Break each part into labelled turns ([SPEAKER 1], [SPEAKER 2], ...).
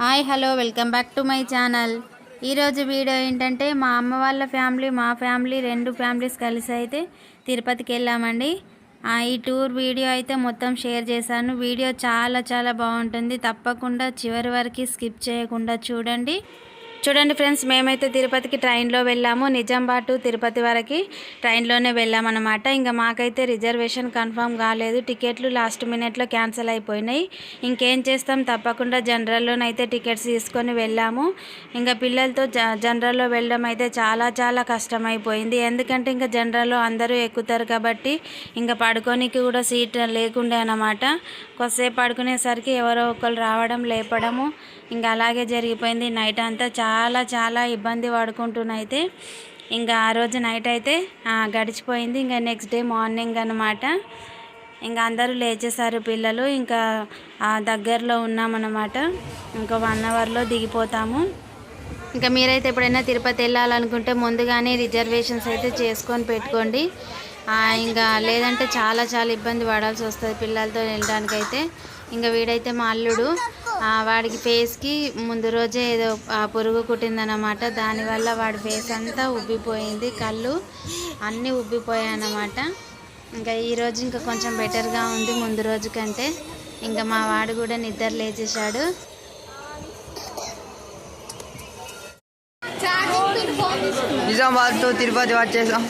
[SPEAKER 1] Hi hello welcome back to my channel. ఈరోజు video ఏంటంటే మా అమ్మ వాళ్ళ ఫ్యామిలీ మా ఫ్యామిలీ రెండు ఫ్యామిలీస్ కలిసి అయితే తిరుపతికి వెళ్ళామండి. ఈ టూర్ వీడియో అయితే మొత్తం షేర్ చేశాను. వీడియో చాలా చాలా బాగుంటుంది, తప్పకుండా చివరి వరకు స్కిప్ చేయకుండా చూడండి. ఫ్రెండ్స్, మేమైతే తిరుపతికి ట్రైన్లో వెళ్ళాము. నిజామాబాద్ టు తిరుపతి వరకు ట్రైన్లోనే వెళ్ళామన్నమాట. ఇంకా మాకైతే రిజర్వేషన్ కన్ఫర్మ్ కాలేదు, టికెట్లు లాస్ట్ మినిట్లో క్యాన్సిల్ అయిపోయినాయి. ఇంకేం చేస్తాం, తప్పకుండా జనరల్లోనైతే టికెట్స్ తీసుకొని వెళ్ళాము. ఇంకా పిల్లలతో జనరల్లో వెళ్ళడం అయితే చాలా చాలా కష్టమైపోయింది. ఎందుకంటే ఇంకా జనరల్లో అందరూ ఎక్కుతారు కాబట్టి ఇంకా పడుకోనికి కూడా సీట్ లేకుండే అన్నమాట. కొద్దిసేపు పడుకునేసరికి ఎవరో ఒకరు రావడం లేపడము ఇంకా అలాగే జరిగిపోయింది. నైట్ అంతా చాలా చాలా ఇబ్బంది పడుకుంటున్నైతే ఇంకా ఆ రోజు నైట్ అయితే గడిచిపోయింది. ఇంకా నెక్స్ట్ డే మార్నింగ్ అన్నమాట. ఇంకా అందరూ లేచేసారు పిల్లలు. ఇంకా దగ్గరలో ఉన్నామన్నమాట. ఇంకా 1 అవర్లో దిగిపోతాము. ఇంకా మీరైతే ఎప్పుడైనా తిరుపతి వెళ్ళాలనుకుంటే ముందుగానే రిజర్వేషన్స్ అయితే చేసుకొని పెట్టుకోండి. ఇంకా లేదంటే చాలా చాలా ఇబ్బంది పడాల్సి వస్తుంది పిల్లలతో వెళ్ళడానికైతే. ఇంకా వీడైతే మా అల్లుడు, వాడికి ఫేస్కి ముందు రోజే ఏదో పురుగు కుట్టిందన్నమాట. దానివల్ల వాడి ఫేస్ అంతా ఉబ్బిపోయింది, కళ్ళు అన్నీ ఉబ్బిపోయాయి అన్నమాట. ఇంకా ఈరోజు ఇంకా కొంచెం బెటర్గా ఉంది ముందు రోజు కంటే. ఇంకా మా వాడు కూడా నిద్ర లేచేశాడు.
[SPEAKER 2] నిజామాబాద్ టు తిరుపతి వచ్చేసాం.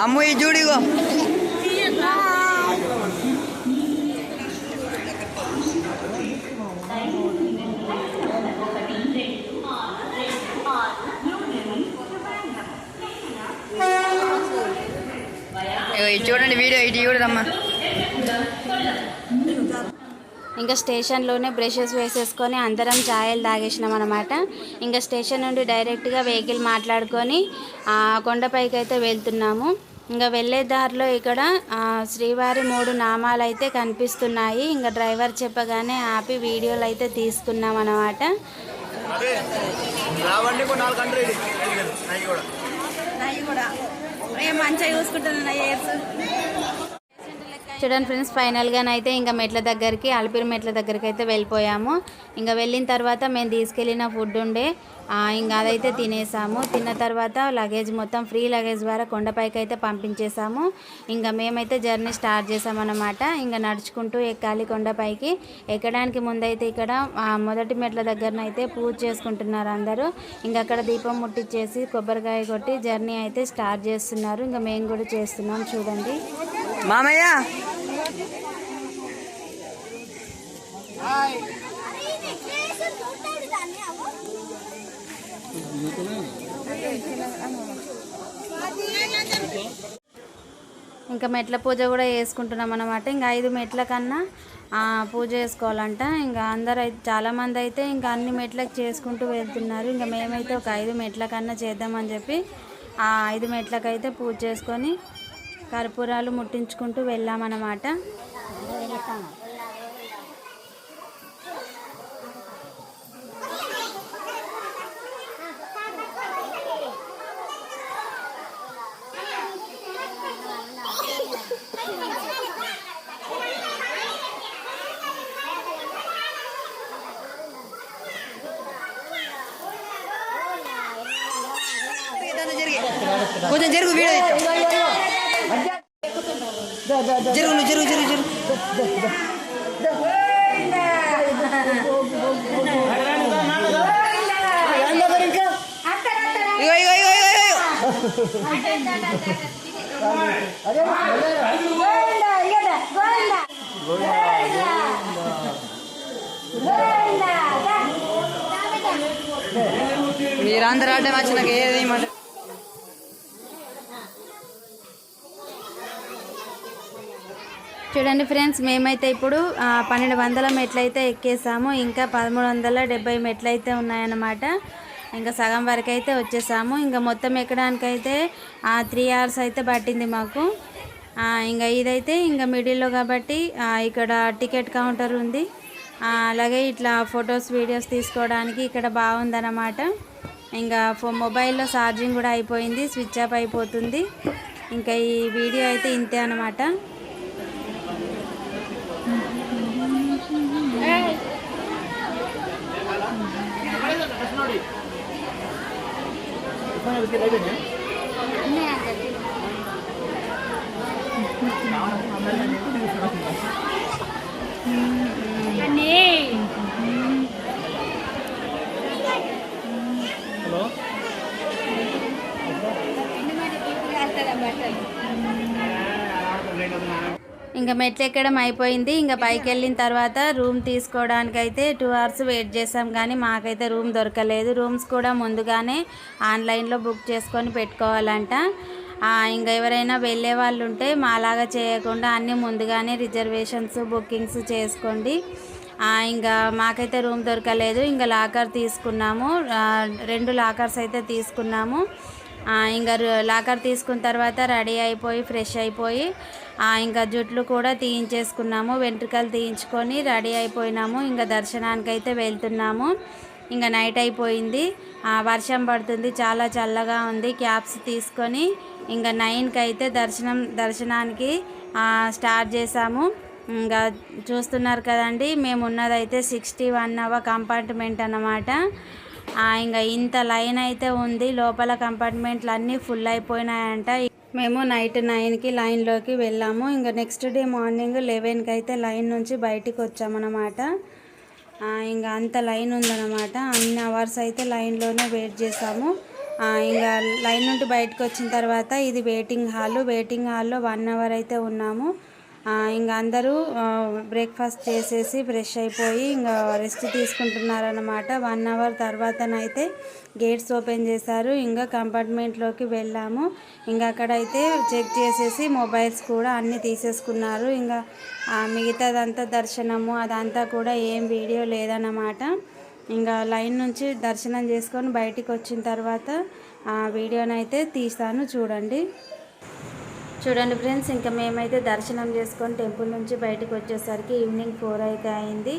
[SPEAKER 2] అమ్ము ఈ జూడిగో చూడండి వీడియో ఇటు చూడమ్మా.
[SPEAKER 1] ఇంకా స్టేషన్లోనే బ్రషెస్ వేసేసుకొని అందరం ఛాయలు తాగేసినాం అనమాట. ఇంకా స్టేషన్ నుండి డైరెక్ట్గా వెహికల్ మాట్లాడుకొని కొండపైకి అయితే వెళ్తున్నాము. ఇంకా వెళ్ళే దారిలో ఇక్కడ శ్రీవారి 3 నామాలు అయితే కనిపిస్తున్నాయి. ఇంకా డ్రైవర్ చెప్పగానే ఆపి వీడియోలు అయితే తీసుకున్నాం అన్నమాట. చూడండి ఫ్రెండ్స్, ఫైనల్గానైతే ఇంకా మెట్ల దగ్గరికి, అలిపిరి మెట్ల దగ్గరికి అయితే వెళ్ళిపోయాము. ఇంకా వెళ్ళిన తర్వాత మేము తీసుకెళ్ళిన ఫుడ్ ఉండే ఇంకా అదైతే తినేసాము. తిన్న తర్వాత లగేజ్ మొత్తం ఫ్రీ లగేజ్ ద్వారా కొండపైకి అయితే పంపించేసాము. ఇంకా మేమైతే జర్నీ స్టార్ట్ చేసామన్నమాట. ఇంకా నడుచుకుంటూ ఎక్కాలి కొండపైకి. ఎక్కడానికి ముందైతే ఇక్కడ మొదటి మెట్ల దగ్గరనైతే పూజ చేసుకుంటున్నారు అందరూ. ఇంకా అక్కడ దీపం ముట్టించేసి కొబ్బరికాయ కొట్టి జర్నీ అయితే స్టార్ట్ చేస్తున్నారు. ఇంకా మేము కూడా చేస్తున్నాం చూడండి.
[SPEAKER 2] మామయ్య
[SPEAKER 1] ఇంకా మెట్ల పూజ కూడా చేసుకుంటున్నాం అన్నమాట. ఇంకా 5 మెట్ల కన్నా పూజ చేసుకోవాలంట. ఇంకా అందరూ అయితే చాలామంది అయితే ఇంకా అన్ని మెట్లకు చేసుకుంటూ వెళ్తున్నారు. ఇంకా మేమైతే ఒక 5 మెట్ల కన్నా చేద్దామని చెప్పి 5 మెట్లకైతే పూజ చేసుకొని కర్పూరాలు ముట్టించుకుంటూ వెళ్ళామన్నమాట.
[SPEAKER 2] కొంచెం జరుగు వీడియో జరుగు జరుగు జరుగు జరుగు మీరందరూ ఆడడం వచ్చి నాకు ఏది మాట.
[SPEAKER 1] చూడండి ఫ్రెండ్స్, మేమైతే ఇప్పుడు 1200 మెట్లు అయితే ఎక్కేసాము. ఇంకా 1370 మెట్లు అయితే ఉన్నాయన్నమాట. ఇంకా సగం వరకు అయితే వచ్చేసాము. ఇంకా మొత్తం ఎక్కడానికైతే 3 hours అయితే పట్టింది మాకు. ఇంకా ఇదైతే ఇంకా మిడిల్లో కాబట్టి ఇక్కడ టికెట్ కౌంటర్ ఉంది. అలాగే ఇట్లా ఫొటోస్ వీడియోస్ తీసుకోవడానికి ఇక్కడ బాగుందన్నమాట. ఇంకా మొబైల్లో ఛార్జింగ్ కూడా అయిపోయింది, స్విచ్ ఆఫ్ అయిపోతుంది. ఇంకా ఈ వీడియో అయితే ఇంతే అన్నమాట. ఇంకా మెట్లు ఎక్కడం అయిపోయింది. ఇంకా పైకి వెళ్ళిన తర్వాత రూమ్ తీసుకోవడానికి అయితే 2 hours వెయిట్ చేసాం, కానీ మాకైతే రూమ్ దొరకలేదు. రూమ్స్ కూడా ముందుగానే ఆన్లైన్లో బుక్ చేసుకొని పెట్టుకోవాలంట. ఇంకా ఎవరైనా వెళ్ళే వాళ్ళు ఉంటే మాలాగా చేయకుండా అన్నీ ముందుగానే రిజర్వేషన్స్ బుకింగ్స్ చేసుకోండి. ఇంకా మాకైతే రూమ్ దొరకలేదు. ఇంకా లాకర్ తీసుకున్నాము, 2 లాకర్స్ అయితే తీసుకున్నాము. ఇంకా లాకర్ తీసుకున్న తర్వాత రెడీ అయిపోయి ఫ్రెష్ అయిపోయి ఇంకా జుట్లు కూడా తీయించేసుకున్నాము, వెంట్రుకలు తీయించుకొని రెడీ అయిపోయినాము. ఇంకా దర్శనానికి అయితే వెళ్తున్నాము. ఇంకా నైట్ అయిపోయింది, వర్షం పడుతుంది, చాలా చల్లగా ఉంది. క్యాబ్స్ తీసుకొని ఇంకా 9కి అయితే దర్శనానికి స్టార్ట్ చేసాము. ఇంకా చూస్తున్నారు కదండి, మేము ఉన్నదైతే 61వ కంపార్ట్మెంట్ అన్నమాట. ఇంకా ఇంత లైన్ అయితే ఉంది, లోపల కంపార్ట్మెంట్లు అన్నీ ఫుల్ అయిపోయినాయంట. మేము నైట్ 9కి లైన్లోకి వెళ్ళాము. ఇంకా నెక్స్ట్ డే మార్నింగ్ 11కి అయితే లైన్ నుంచి బయటికి వచ్చామన్నమాట. ఇంకా అంత లైన్ ఉందన్నమాట. అన్ని అవర్స్ అయితే లైన్లోనే వెయిట్ చేసాము. ఇంకా లైన్ నుండి బయటకు వచ్చిన తర్వాత ఇది వెయిటింగ్ హాల్లో 1 hour అయితే ఉన్నాము. ఇంకా అందరూ బ్రేక్ఫాస్ట్ చేసేసి ఫ్రెష్ అయిపోయి ఇంకా రెస్ట్ తీసుకుంటున్నారన్నమాట. 1 hour తర్వాతనైతే గేట్స్ ఓపెన్ చేశారు. ఇంకా కంపార్ట్మెంట్లోకి వెళ్ళాము. ఇంకా అక్కడైతే చెక్ చేసేసి మొబైల్స్ కూడా అన్నీ తీసేసుకున్నారు. ఇంకా మిగతాదంతా దర్శనము అదంతా కూడా ఏం వీడియో లేదన్నమాట. ఇంకా లైన్ నుంచి దర్శనం చేసుకొని బయటికి వచ్చిన తర్వాత వీడియోనైతే తీస్తాను, చూడండి ఫ్రెండ్స్. ఇంకా మేమైతే దర్శనం చేసుకొని టెంపుల్ నుంచి బయటకు వచ్చేసరికి ఈవినింగ్ 4 అయితే అయింది.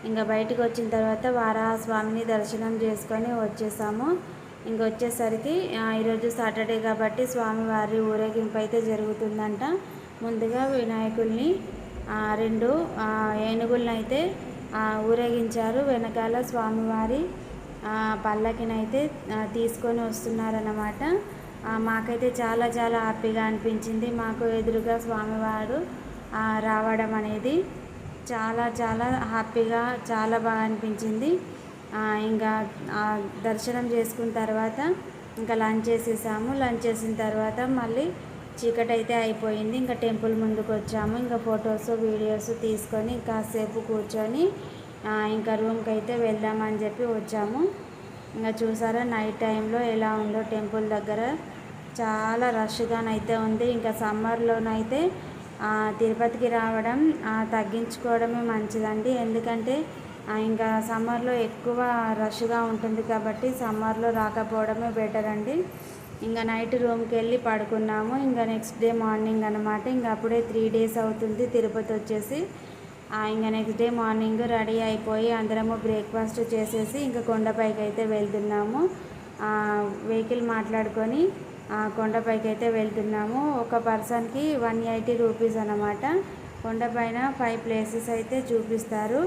[SPEAKER 1] ఇంకా బయటకు వచ్చిన తర్వాత వారాహ స్వామిని దర్శనం చేసుకొని వచ్చేసాము. ఇంకా వచ్చేసరికి ఈరోజు సాటర్డే కాబట్టి స్వామివారి ఊరేగింపు అయితే జరుగుతుందంట. ముందుగా వినాయకుల్ని 2 ఏనుగులను అయితే ఊరేగించారు. వెనకాల స్వామివారి పల్లకినైతే తీసుకొని వస్తున్నారన్నమాట. మాకైతే చాలా చాలా హ్యాపీగా అనిపించింది. మాకు ఎదురుగా స్వామివారు రావడం అనేది చాలా చాలా హ్యాపీగా చాలా బాగా అనిపించింది. ఇంకా దర్శనం చేసుకున్న తర్వాత ఇంకా లంచ్ చేసేసాము. లంచ్ చేసిన తర్వాత మళ్ళీ చీకటి అయితే అయిపోయింది. ఇంకా టెంపుల్ ముందుకు వచ్చాము. ఇంకా ఫొటోస్ వీడియోస్ తీసుకొని కాసేపు కూర్చొని ఇంకా రూమ్కి అయితే వెళ్దామని చెప్పి వచ్చాము. ఇంకా చూసారా నైట్ టైంలో ఎలా ఉందో టెంపుల్ దగ్గర, చాలా రష్గానైతే ఉంది. ఇంకా సమ్మర్లోనైతే తిరుపతికి రావడం తగ్గించుకోవడమే మంచిదండి. ఎందుకంటే ఇంకా సమ్మర్లో ఎక్కువ రష్గా ఉంటుంది కాబట్టి సమ్మర్లో రాకపోవడమే బెటర్ అండి. ఇంకా నైట్ రూమ్కి వెళ్ళి పడుకున్నాము. ఇంకా నెక్స్ట్ డే మార్నింగ్ అనమాట. ఇంకా అప్పుడే 3 days అవుతుంది తిరుపతి వచ్చేసి. ఇంకా నెక్స్ట్ డే మార్నింగ్ రెడీ అయిపోయి అందరము బ్రేక్ఫాస్ట్ చేసేసి ఇంకా కొండపైకి అయితే వెళ్తున్నాము. వెహికల్ మాట్లాడుకొని కొండపైకి అయితే వెళ్తున్నాము. ఒక పర్సన్కి 180 రూపీస్ అన్నమాట. కొండపైన 5 places అయితే చూపిస్తారు.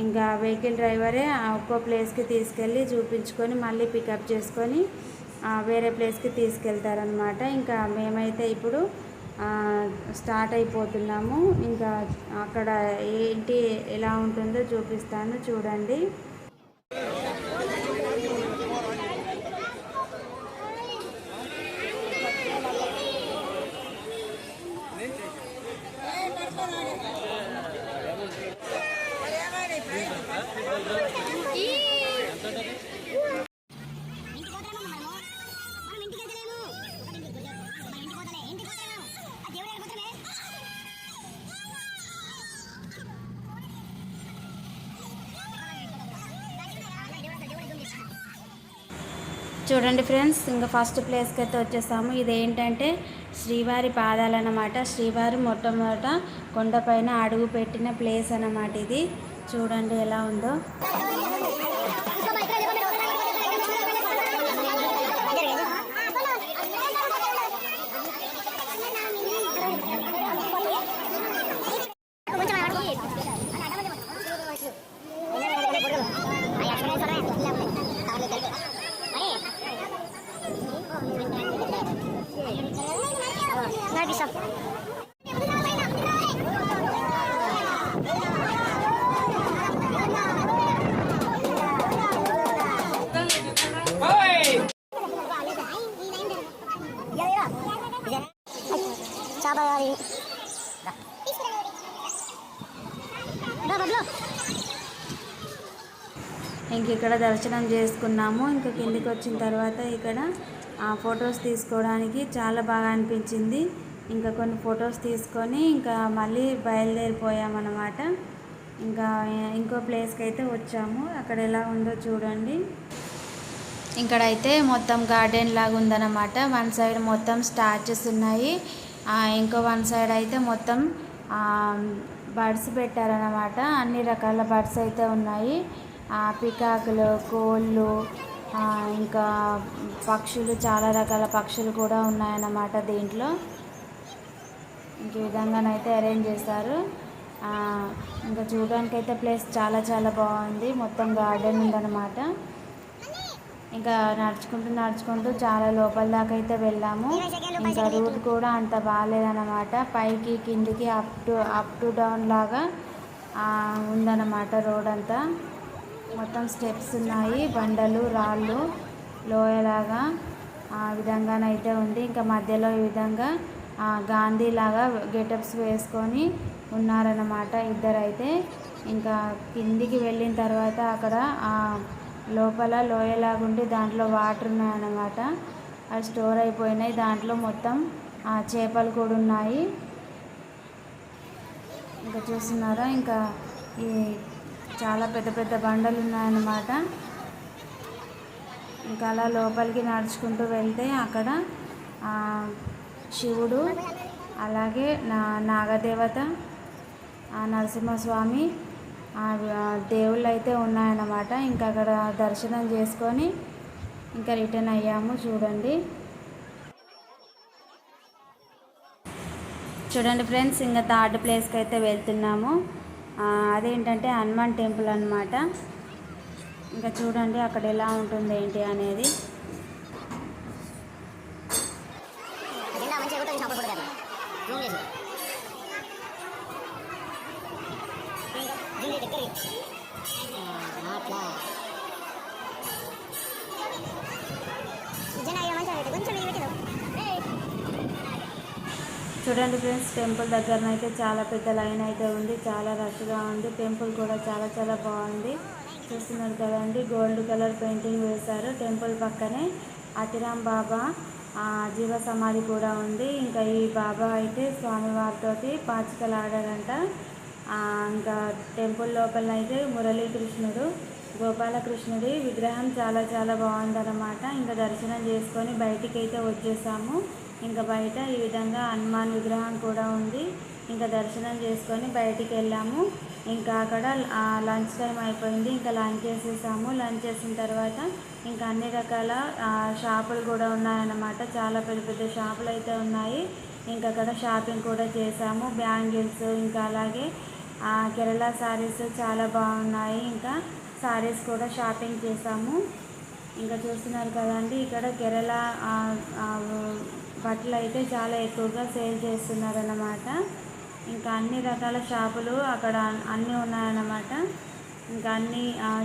[SPEAKER 1] ఇంకా వెహికల్ డ్రైవరే ఒక్కో ప్లేస్కి తీసుకెళ్ళి చూపించుకొని మళ్ళీ పికప్ చేసుకొని వేరే ప్లేస్కి తీసుకెళ్తారనమాట. ఇంకా మేమైతే ఇప్పుడు స్టార్ట్ అయిపోతున్నాము. ఇంకా అక్కడ ఏంటి ఎలా ఉంటుందో చూపిస్తాను, చూడండి. చూడండి ఫ్రెండ్స్, ఇంకా ఫస్ట్ ప్లేస్కి అయితే వచ్చేసాము. ఇదేంటంటే శ్రీవారి పాదాలు అన్నమాట. శ్రీవారు మొట్టమొదట కొండపైన అడుగు పెట్టిన ప్లేస్ అన్నమాట ఇది. చూడండి ఎలా ఉందో. ఇంక ఇక్కడ దర్శనం చేసుకున్నాము. ఇంక కిందికి వచ్చిన తర్వాత ఇక్కడ ఫొటోస్ తీసుకోవడానికి చాలా బాగా అనిపించింది. ఇంకా కొన్ని ఫొటోస్ తీసుకొని ఇంకా మళ్ళీ బయలుదేరిపోయామన్నమాట. ఇంకా ఇంకో ప్లేస్కి అయితే వచ్చాము. అక్కడ ఎలా ఉందో చూడండి. ఇక్కడైతే మొత్తం గార్డెన్ లాగా ఉందన్నమాట. వన్ సైడ్ మొత్తం స్టాచ్యూస్ ఉన్నాయి, ఇంకో వన్ సైడ్ అయితే మొత్తం బర్డ్స్ పెట్టారన్నమాట. అన్ని రకాల బర్డ్స్ అయితే ఉన్నాయి. పికాకులు, కోళ్ళు, ఇంకా పక్షులు, చాలా రకాల పక్షులు కూడా ఉన్నాయన్నమాట దీంట్లో. ఇంక ఈ విధంగానైతే అరేంజ్ చేశారు. ఇంకా చూడడానికి అయితే ప్లేస్ చాలా చాలా బాగుంది. మొత్తం గార్డెన్ ఉందన్నమాట. ఇంకా నడుచుకుంటూ చాలా లోపల దాకా అయితే వెళ్ళాము. ఇంకా రూట్ కూడా అంత బాగాలేదన్నమాట. పైకి కిందికి అప్ టు డౌన్ లాగా ఉందన్నమాట రోడ్ అంతా. మొత్తం స్టెప్స్ ఉన్నాయి, బండలు, రాళ్ళు, లోయలాగా ఆ విధంగానైతే ఉంది. ఇంకా మధ్యలో ఈ విధంగా గాంధీ లాగా గెటప్స్ వేసుకొని ఉన్నారన్నమాట ఇద్దరైతే. ఇంకా కిందికి వెళ్ళిన తర్వాత అక్కడ లోపల లోయలాగుండి దాంట్లో వాటర్ ఉన్నాయన్నమాట. అవి స్టోర్ అయిపోయినాయి. దాంట్లో మొత్తం చేపలు కూడా ఉన్నాయి. ఇంకా చూస్తున్నారా, ఇంకా ఈ చాలా పెద్ద పెద్ద బండలు ఉన్నాయన్నమాట. ఇంకా అలా లోపలికి నడుచుకుంటూ వెళ్తే అక్కడ శివుడు, అలాగే నాగదేవత, నరసింహస్వామి దేవుళ్ళు అయితే ఉన్నాయన్నమాట. ఇంకా అక్కడ దర్శనం చేసుకొని ఇంకా రిటర్న్ అయ్యాము. చూడండి ఫ్రెండ్స్, ఇంకా థర్డ్ ప్లేస్కి అయితే వెళ్తున్నాము. అదేంటంటే హనుమాన్ టెంపుల్ అన్నమాట. ఇంకా చూడండి అక్కడ ఎలా ఉంటుంది ఏంటి అనేది. చూడండి ఫ్రెండ్స్, టెంపుల్ దగ్గరనైతే చాలా పెద్ద లైన్ అయితే ఉంది. చాలా రష్గా ఉంది. టెంపుల్ కూడా చాలా చాలా బాగుంది. చూస్తున్నారు కదండి, గోల్డ్ కలర్ పెయింటింగ్ వేశారు. టెంపుల్ పక్కనే అతిరామ్ బాబా జీవ సమాధి కూడా ఉంది. ఇంకా ఈ బాబా అయితే స్వామివారితోటి పాచికలు ఆడారంట. ఇంకా టెంపుల్ లోపల అయితే మురళీకృష్ణుడు, గోపాలకృష్ణుడి విగ్రహం చాలా చాలా బాగుందన్నమాట. ఇంకా దర్శనం చేసుకొని బయటికి అయితే వచ్చేసాము. ఇంకా బయట ఈ విధంగా హనుమాన్ విగ్రహం కూడా ఉంది. ఇంకా దర్శనం చేసుకొని బయటికి వెళ్ళాము. ఇంకా అక్కడ లంచ్ టైం అయిపోయింది. ఇంకా లంచ్ చేసేసాము. లంచ్ చేసిన తర్వాత ఇంకా అన్ని రకాల షాపులు కూడా ఉన్నాయన్నమాట. చాలా పెద్ద పెద్ద షాపులు అయితే ఉన్నాయి. ఇంకా అక్కడ షాపింగ్ కూడా చేసాము. బ్యాంగిల్స్, ఇంకా అలాగే కేరళ శారీస్ చాలా బాగున్నాయి. ఇంకా శారీస్ కూడా షాపింగ్ చేసాము. ఇంకా చూస్తున్నారు కదండి, ఇక్కడ కేరళ బట్టలు అయితే చాలా ఎక్కువగా సేల్ చేస్తున్నారన్నమాట. ఇంకా అన్ని రకాల షాపులు అక్కడ అన్నీ ఉన్నాయన్నమాట. ఇంకా అన్నీ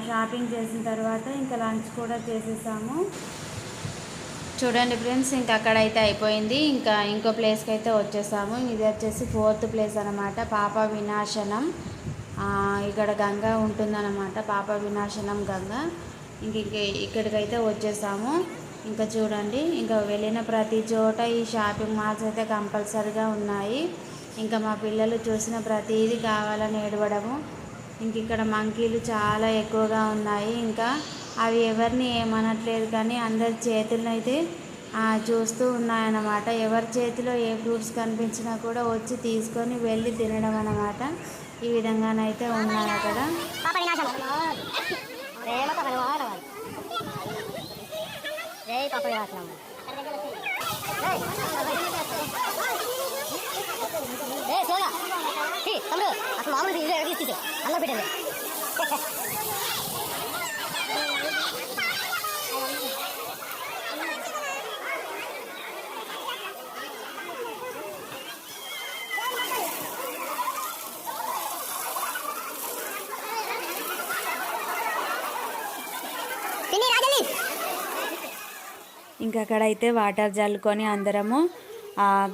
[SPEAKER 1] షాపింగ్ చేసిన తర్వాత ఇంకా లంచ్ కూడా చేసేసాము. చూడండి ఫ్రెండ్స్, ఇంకా అక్కడైతే అయిపోయింది. ఇంకా ఇంకో ప్లేస్కి అయితే వచ్చేసాము. ఇది వచ్చేసి 4th ప్లేస్ అనమాట, పాప వినాశనం. ఇక్కడ గంగ ఉంటుందన్నమాట, పాప వినాశనం గంగ. ఇక్కడికైతే వచ్చేసాము. ఇంకా చూడండి, ఇంకా వెళ్ళిన ప్రతి చోట ఈ షాపింగ్ మాల్స్ అయితే కంపల్సరీగా ఉన్నాయి. ఇంకా మా పిల్లలు చూసిన ప్రతిదీ కావాలని ఏడవడము. ఇంక ఇక్కడ మంకీలు చాలా ఎక్కువగా ఉన్నాయి. ఇంకా అవి ఎవరిని ఏమనట్లేదు, కానీ అందరి చేతులను అయితే చూస్తూ ఉన్నాయన్నమాట. ఎవరి చేతిలో ఏ ఫ్రూట్స్ కనిపించినా కూడా వచ్చి తీసుకొని వెళ్ళి తినడం అన్నమాట. ఈ విధంగానైతే ఉన్నాయి అక్కడ. ఇంకా అక్కడైతే వాటర్ జల్లుకొని అందరము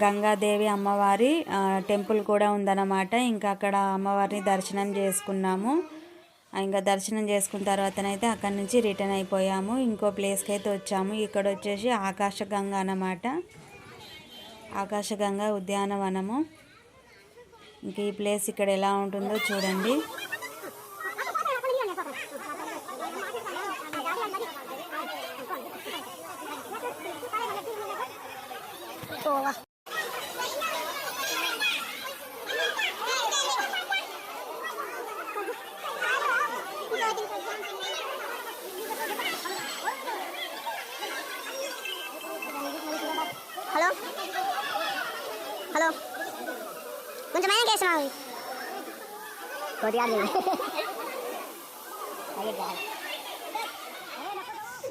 [SPEAKER 1] గంగాదేవి అమ్మవారి టెంపుల్ కూడా ఉందన్నమాట. ఇంకా అక్కడ అమ్మవారిని దర్శనం చేసుకున్నాము. ఇంకా దర్శనం చేసుకున్న తర్వాతనైతే అక్కడి నుంచి రిటర్న్ అయిపోయాము. ఇంకో ప్లేస్కి అయితే వచ్చాము. ఇక్కడ వచ్చేసి ఆకాశగంగా అన్నమాట. ఆకాశగంగా ఉద్యానవనము. ఇంక ఈ ప్లేస్ ఇక్కడ ఎలా ఉంటుందో చూడండి.
[SPEAKER 3] హలో హలో కొంచెం అయినా కేస్తున్నావు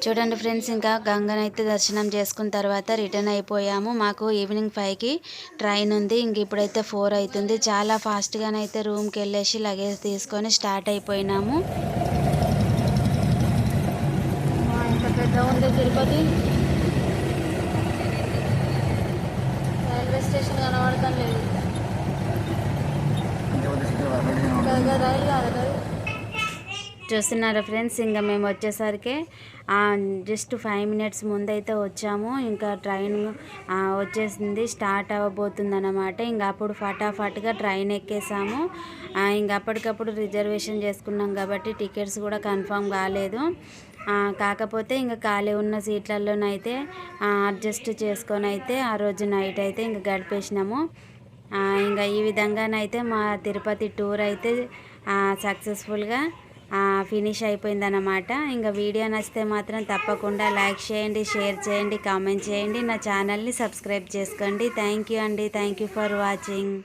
[SPEAKER 1] చూడండి ఫ్రెండ్స్, ఇంకా గంగనైతే దర్శనం చేసుకున్న తర్వాత రిటర్న్ అయిపోయాము. మాకు ఈవినింగ్ 5కి ట్రైన్ ఉంది. ఇంక ఇప్పుడైతే 4 అవుతుంది. చాలా ఫాస్ట్గానైతే రూమ్కి వెళ్ళేసి లగేజ్ తీసుకొని స్టార్ట్ అయిపోయినాము. ఇంకా పెద్ద ఉంది తిరుపతి రైల్వే స్టేషన్ కనబడతాం లేదు. రైలు కాదు. చూస్తున్నారా ఫ్రెండ్స్, ఇంకా మేము వచ్చేసరికి జస్ట్ 5 మినిట్స్ ముందైతే వచ్చాము. ఇంకా ట్రైన్ వచ్చేసింది, స్టార్ట్ అవ్వబోతుంది అన్నమాట. ఇంకా అప్పుడు ఫటాఫట్గా ట్రైన్ ఎక్కేసాము. ఇంకా అప్పటికప్పుడు రిజర్వేషన్ చేసుకున్నాం కాబట్టి టికెట్స్ కూడా కన్ఫర్మ్ కాలేదు. కాకపోతే ఇంకా ఖాళీ ఉన్న సీట్లలోనైతే అడ్జస్ట్ చేసుకొని అయితే ఆ రోజు నైట్ అయితే ఇంకా గడిపేసినాము. ఇంకా ఈ విధంగానైతే మా తిరుపతి టూర్ అయితే సక్సెస్ఫుల్గా ఫినిష్ అయిపోయిందన్నమాట. ఇంకా వీడియో నచ్చితే మాత్రం తప్పకుండా లైక్ చేయండి, షేర్ చేయండి, కామెంట్ చేయండి. నా ఛానల్ని సబ్స్క్రైబ్ చేసుకోండి. థ్యాంక్ యూ అండి. Thank you for watching.